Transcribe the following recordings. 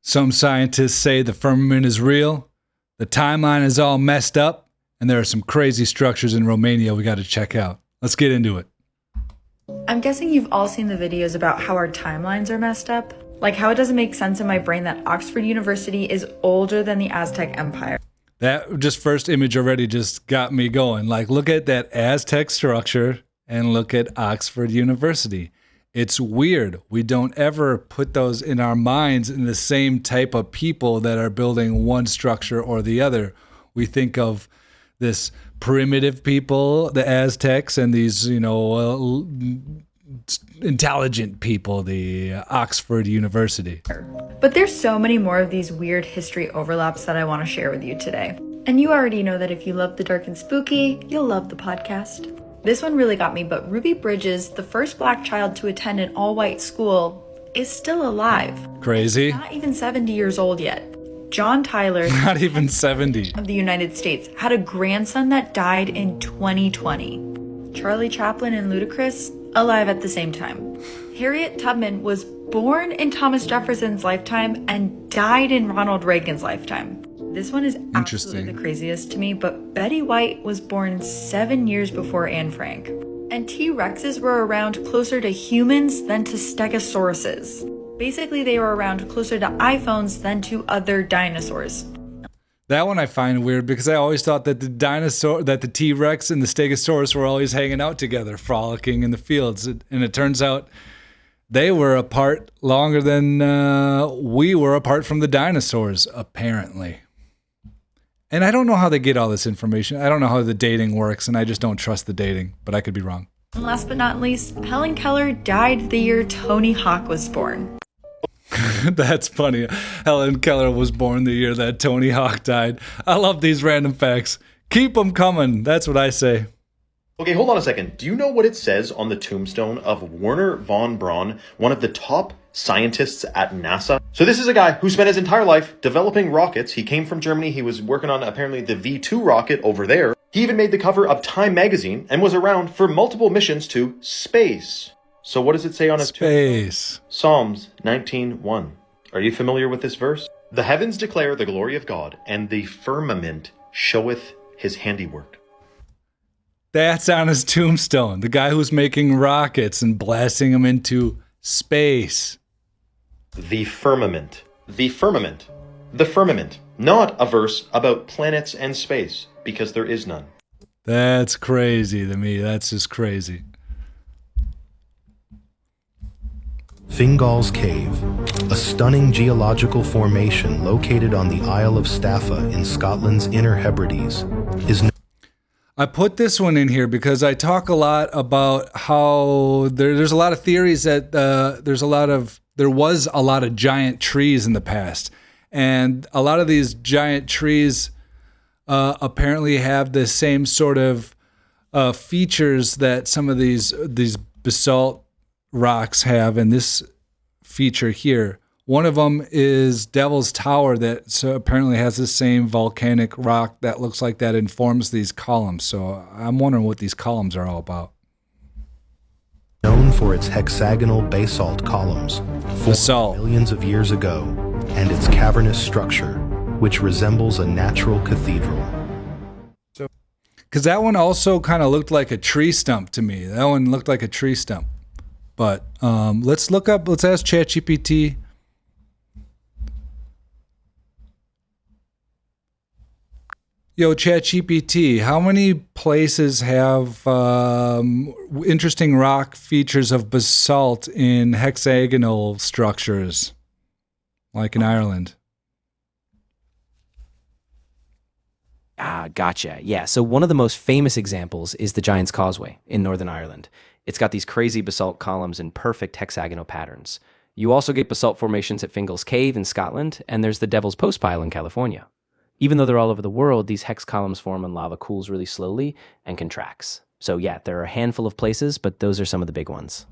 Some scientists say the firmament is real, the timeline is all messed up, and there are some crazy structures in Romania we got to check out. Let's get into it. I'm guessing you've all seen the videos about how our timelines are messed up. Like how it doesn't make sense in my brain that Oxford University is older than the Aztec Empire. That just first image already just got me going. Like, look at that Aztec structure and look at Oxford University. It's weird. We don't ever put those in our minds in the same type of people that are building one structure or the other. We think of this primitive people, the Aztecs, and these, intelligent people, the Oxford University. But there's so many more of these weird history overlaps that I want to share with you today. And you already know that if you love the dark and spooky, you'll love the podcast. This one really got me, but Ruby Bridges, the first Black child to attend an all-white school, is still alive. Crazy. Not even 70 years old yet. John Tyler, not even 70, of the United States, had a grandson that died in 2020. Charlie Chaplin and Ludacris, alive at the same time. Harriet Tubman was born in Thomas Jefferson's lifetime and died in Ronald Reagan's lifetime. This one is absolutely the craziest to me, but Betty White was born 7 years before Anne Frank. And T-Rexes were around closer to humans than to Stegosauruses. Basically, they were around closer to iPhones than to other dinosaurs. That one I find weird because I always thought that the T-Rex and the Stegosaurus were always hanging out together, frolicking in the fields. And it turns out they were apart longer than we were apart from the dinosaurs, apparently. And I don't know how they get all this information. I don't know how the dating works, and I just don't trust the dating, but I could be wrong. And last but not least, Helen Keller died the year Tony Hawk was born. That's funny. Helen Keller was born the year that Tony Hawk died. I love these random facts. Keep them coming. That's what I say. Okay, hold on a second. Do you know what it says on the tombstone of Wernher von Braun, one of the top scientists at NASA? So this is a guy who spent his entire life developing rockets. He came from Germany. He was working on apparently the V2 rocket over there. He even made the cover of Time magazine and was around for multiple missions to space. So what does it say on his space? Psalms 19:1. Are you familiar with this verse? The heavens declare the glory of God, and the firmament showeth his handiwork. That's on his tombstone. The guy who's making rockets and blasting them into space. The firmament. The firmament. The firmament. Not a verse about planets and space, because there is none. That's crazy to me. That's just crazy. Fingal's Cave, a stunning geological formation located on the Isle of Staffa in Scotland's Inner Hebrides, is... I put this one in here because I talk a lot about how there's a lot of theories that there was a lot of giant trees in the past. And a lot of these giant trees apparently have the same sort of features that some of these basalt rocks have, and this feature here. One of them is Devil's Tower that apparently has the same volcanic rock that looks like that and forms these columns. So I'm wondering what these columns are all about. Known for its hexagonal basalt columns, formed millions of years ago, and its cavernous structure, which resembles a natural cathedral. Because that one also kind of looked like a tree stump to me. That one looked like a tree stump. But let's ask ChatGPT. Yo, ChatGPT, how many places have interesting rock features of basalt in hexagonal structures, like in Ireland? Gotcha. Yeah, so one of the most famous examples is the Giant's Causeway in Northern Ireland. It's got these crazy basalt columns in perfect hexagonal patterns. You also get basalt formations at Fingal's Cave in Scotland, and there's the Devil's Postpile in California. Even though they're all over the world, these hex columns form when lava cools really slowly and contracts. So yeah, there are a handful of places, but those are some of the big ones.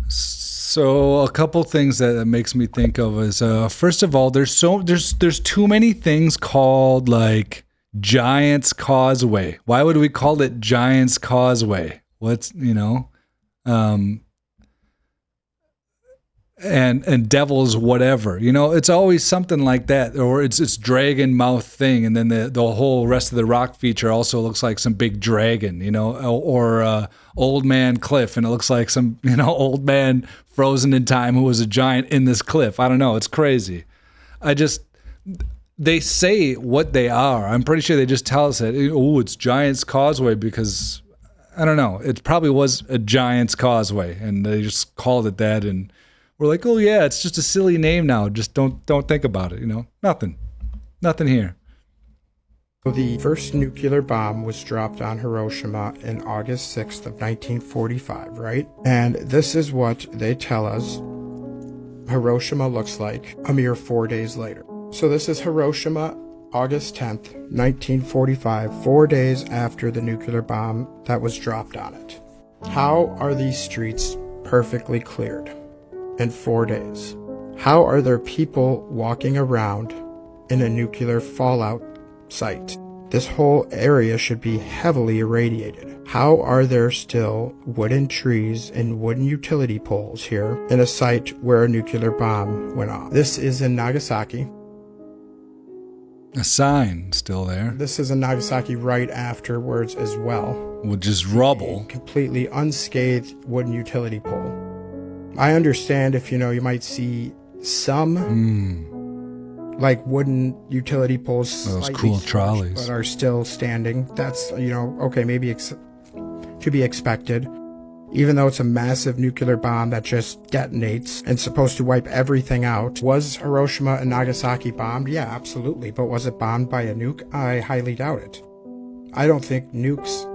So a couple things that makes me think of is, first of all, there's too many things called like Giant's Causeway. Why would we call it Giant's Causeway? and devil's whatever, it's always something like that, or it's dragon mouth thing, and then the whole rest of the rock feature also looks like some big dragon, or old man cliff, and it looks like some old man frozen in time who was a giant in this cliff. I don't know, it's crazy. They say what they are. I'm pretty sure they just tell us that, it's Giant's Causeway, because I don't know, it probably was a Giant's Causeway and they just called it that, and we're like, oh yeah, it's just a silly name now. Just don't think about it, Nothing here. So the first nuclear bomb was dropped on Hiroshima in August 6th of 1945, right? And this is what they tell us Hiroshima looks like a mere 4 days later. So this is Hiroshima, August 10th, 1945, 4 days after the nuclear bomb that was dropped on it. How are these streets perfectly cleared in 4 days? How are there people walking around in a nuclear fallout site? This whole area should be heavily irradiated. How are there still wooden trees and wooden utility poles here in a site where a nuclear bomb went off? This is in Nagasaki. A sign still there. This is in Nagasaki right afterwards as well. With just rubble. A completely unscathed wooden utility pole. I understand if, you might see some like wooden utility poles, those cool trolleys, but are still standing. That's, okay, maybe to be expected. Even though it's a massive nuclear bomb that just detonates and supposed to wipe everything out. Was Hiroshima and Nagasaki bombed? Yeah, absolutely. But was it bombed by a nuke? I highly doubt it. I don't think nukes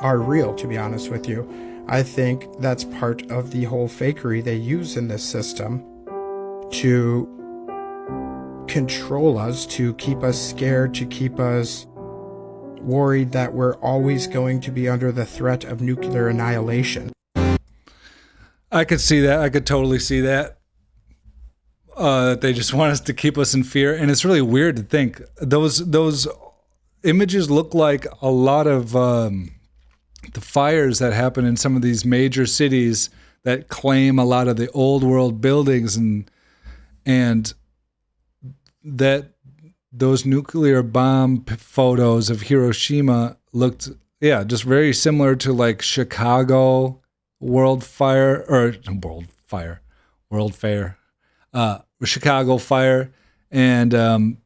are real, to be honest with you. I think that's part of the whole fakery they use in this system to control us, to keep us scared, to keep us worried that we're always going to be under the threat of nuclear annihilation. I could see that. I could totally see that. That they just want us to keep us in fear. And it's really weird to think. Those images look like a lot of the fires that happen in some of these major cities that claim a lot of the old world buildings, and that those nuclear bomb photos of Hiroshima looked, just very similar to like Chicago World Fair, Chicago fire, and in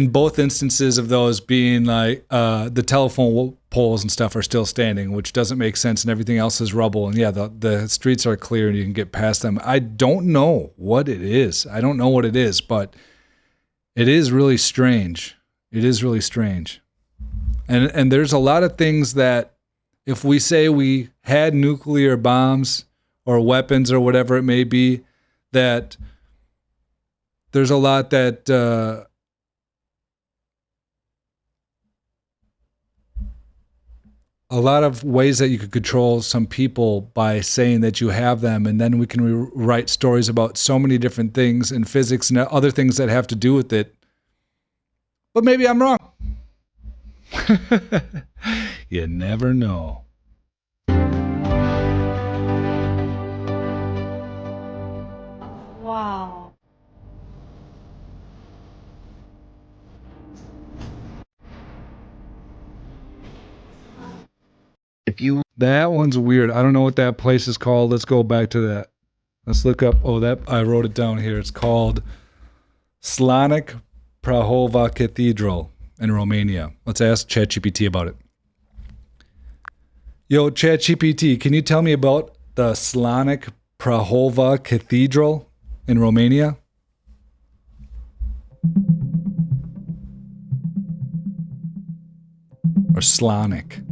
both instances of those being like the telephone poles and stuff are still standing, which doesn't make sense, and everything else is rubble. And the streets are clear and you can get past them. I don't know what it is. But it is really strange. It is really strange. And there's a lot of things that if we say we had nuclear bombs or weapons or whatever it may be, that there's a lot that a lot of ways that you could control some people by saying that you have them, and then we can write stories about so many different things and physics and other things that have to do with it. But maybe I'm wrong. You never know. Wow. That one's weird. I don't know what that place is called. Let's go back to that. Let's look up. I wrote it down here. It's called Slanik Prahova Cathedral in Romania. Let's ask ChatGPT about it. Yo, ChatGPT, can you tell me about the Slanik Prahova Cathedral in Romania? Or Slanik?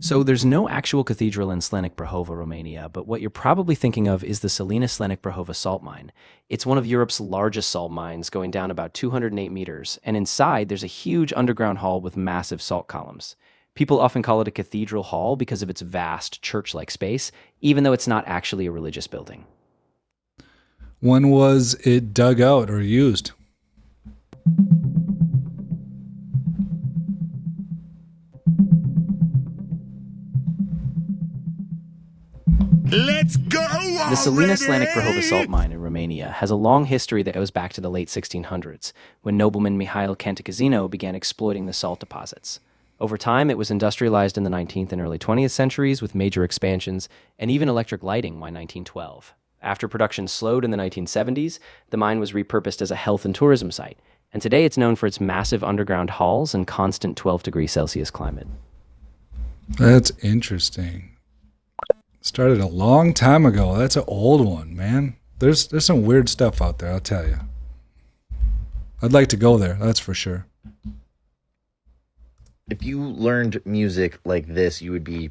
So there's no actual cathedral in Slanik Brahova, Romania, but what you're probably thinking of is the Salina Slanik Brahova salt mine. It's one of Europe's largest salt mines, going down about 208 meters, and inside there's a huge underground hall with massive salt columns. People often call it a cathedral hall because of its vast church-like space, even though it's not actually a religious building. When was it dug out or used? Let's go The Salina Slanic basalt mine in Romania has a long history that goes back to the late 1600s, when nobleman Mihail Cantacuzino began exploiting the salt deposits. Over time, it was industrialized in the 19th and early 20th centuries with major expansions and even electric lighting by 1912. After production slowed in the 1970s, the mine was repurposed as a health and tourism site, and today it's known for its massive underground halls and constant 12 degrees Celsius climate. That's interesting. Started a long time ago. That's an old one, man. There's some weird stuff out there, I'll tell you. I'd like to go there, that's for sure. If you learned music like this, you would be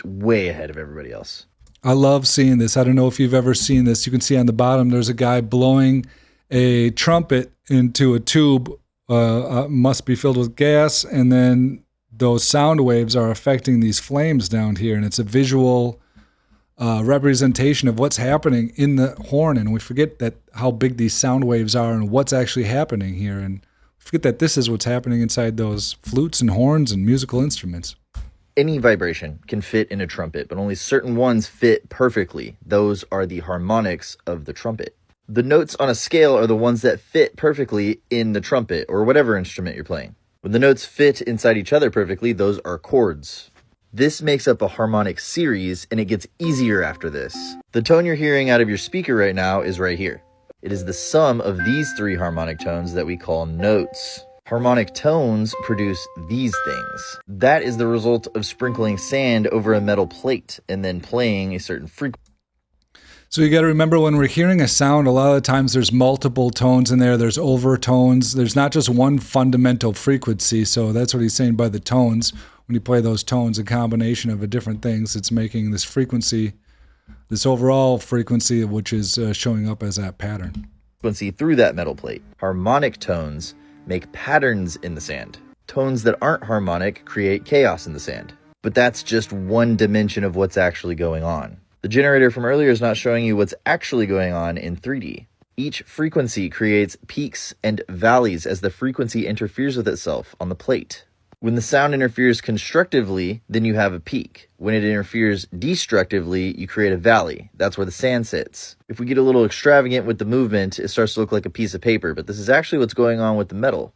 way ahead of everybody else. I love seeing this. I don't know if you've ever seen this. You can see on the bottom there's a guy blowing a trumpet into a tube, must be filled with gas, and then those sound waves are affecting these flames down here, and it's a visual representation of what's happening in the horn, and we forget that how big these sound waves are and what's actually happening here, and forget that this is what's happening inside those flutes and horns and musical instruments. Any vibration can fit in a trumpet, but only certain ones fit perfectly. Those are the harmonics of the trumpet. The notes on a scale are the ones that fit perfectly in the trumpet or whatever instrument you're playing. When the notes fit inside each other perfectly, those are chords. This makes up a harmonic series, and it gets easier after this. The tone you're hearing out of your speaker right now is right here. It is the sum of these three harmonic tones that we call notes. Harmonic tones produce these things. That is the result of sprinkling sand over a metal plate and then playing a certain frequency. So you got to remember, when we're hearing a sound, a lot of the times there's multiple tones in there. There's overtones. There's not just one fundamental frequency. So that's what he's saying by the tones. When you play those tones, a combination of different things, it's making this frequency, this overall frequency, which is showing up as that pattern. Frequency through that metal plate. Harmonic tones make patterns in the sand. Tones that aren't harmonic create chaos in the sand. But that's just one dimension of what's actually going on. The generator from earlier is not showing you what's actually going on in 3D. Each frequency creates peaks and valleys as the frequency interferes with itself on the plate. When the sound interferes constructively, then you have a peak. When it interferes destructively, you create a valley. That's where the sand sits. If we get a little extravagant with the movement, it starts to look like a piece of paper, but this is actually what's going on with the metal.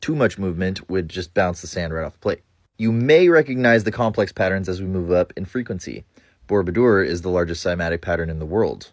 Too much movement would just bounce the sand right off the plate. You may recognize the complex patterns as we move up in frequency. Borobudur is the largest cymatic pattern in the world.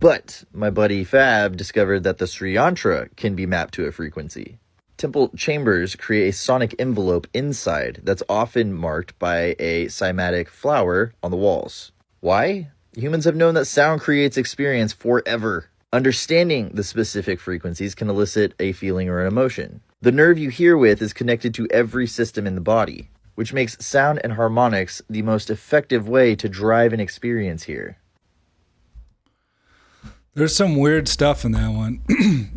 But my buddy Fab discovered that the Sri Yantra can be mapped to a frequency. Temple chambers create a sonic envelope inside that's often marked by a cymatic flower on the walls. Why? Humans have known that sound creates experience forever. Understanding the specific frequencies can elicit a feeling or an emotion. The nerve you hear with is connected to every system in the body, which makes sound and harmonics the most effective way to drive an experience here. There's some weird stuff in that one.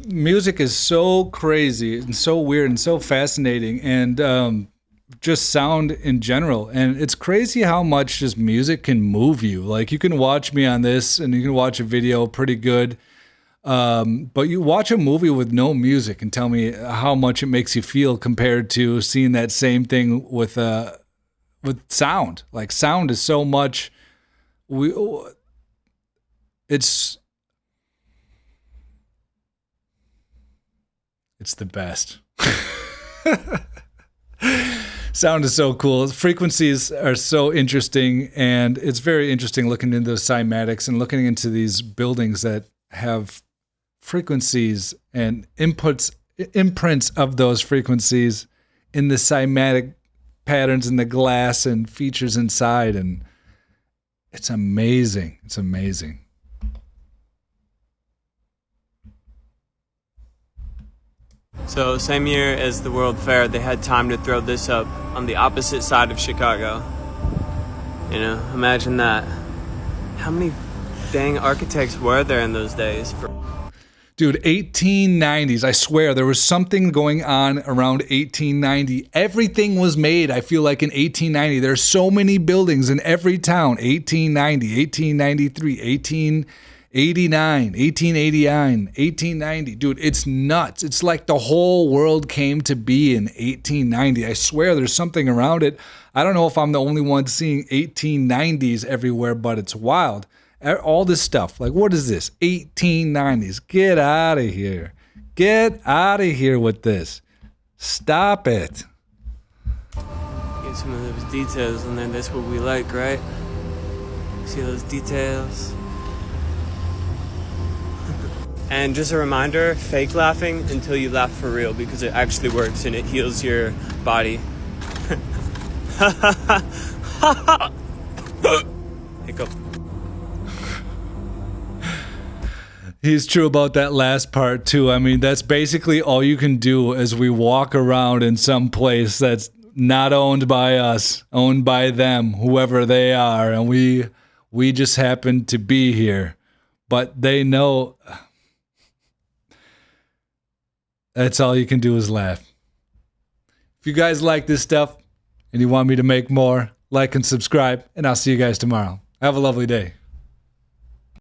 Music is so crazy and so weird and so fascinating, and just sound in general. And it's crazy how much just music can move you. Like, you can watch me on this and you can watch a video pretty good. But you watch a movie with no music and tell me how much it makes you feel compared to seeing that same thing with sound. Like, sound is so much. It's the best. Sound is so cool. Frequencies are so interesting, and it's very interesting looking into those cymatics and looking into these buildings that have frequencies and imprints of those frequencies in the cymatic patterns in the glass and features inside, and it's amazing. It's amazing. So, same year as the World Fair, they had time to throw this up on the opposite side of Chicago. You know, imagine that. How many dang architects were there in those days? Dude, 1890s, I swear, there was something going on around 1890. Everything was made, I feel like, in 1890. There's so many buildings in every town. 1890, 1893, 1889, 1889, 1890. Dude, it's nuts. It's like the whole world came to be in 1890. I swear there's something around it. I don't know if I'm the only one seeing 1890s everywhere, but it's wild. All this stuff. Like, what is this? 1890s. Get out of here. Get out of here with this. Stop it. Get some of those details, and then that's what we like, right? See those details? And just a reminder, fake laughing until you laugh for real, because it actually works and it heals your body. Hiccup. He's true about that last part too. I mean, that's basically all you can do as we walk around in some place that's not owned by us, owned by them, whoever they are, and we just happen to be here. But they know that's all you can do is laugh. If you guys like this stuff and you want me to make more, like and subscribe, and I'll see you guys tomorrow. Have a lovely day.